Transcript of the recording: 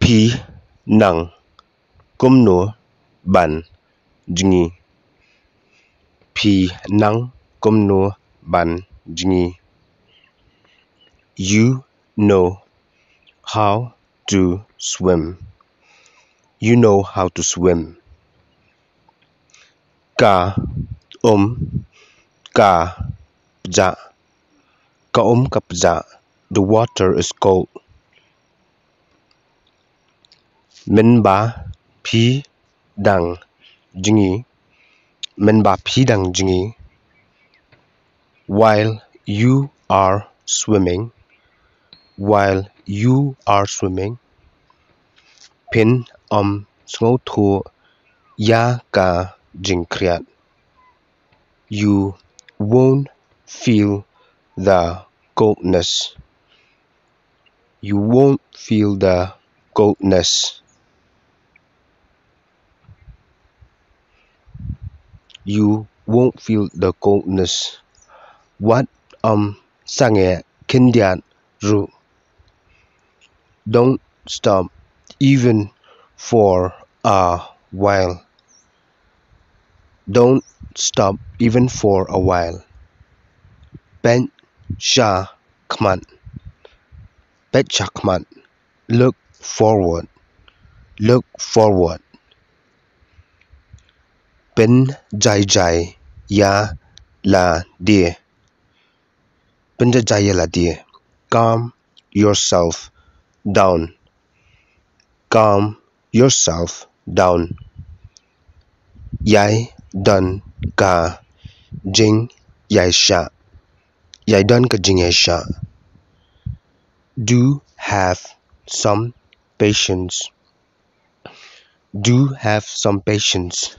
Pi nang kumno ban jingi. Pi nang kumno ban jingi. You know how to swim. You know how to swim. Ka ka ja. Ka ka ja. The water is cold. Min ba pi dang jingi. Min ba pi dang jingi. While you are swimming. While you are swimming. Pin sngo thu ya ka jing kriat. You won't feel the coldness. You won't feel the coldness. You won't feel the coldness. What sange kindiat ru. Don't stop even for a while. Don't stop even for a while. Ben sha kman. Bet chakman. Look forward. Look forward. Ben jai ya la dear. Ben jai ya la dear. Calm yourself down. Calm yourself down. Yai dun ka jing yai sha. Yai dun ka jing yai sha. Do have some patience. Do have some patience.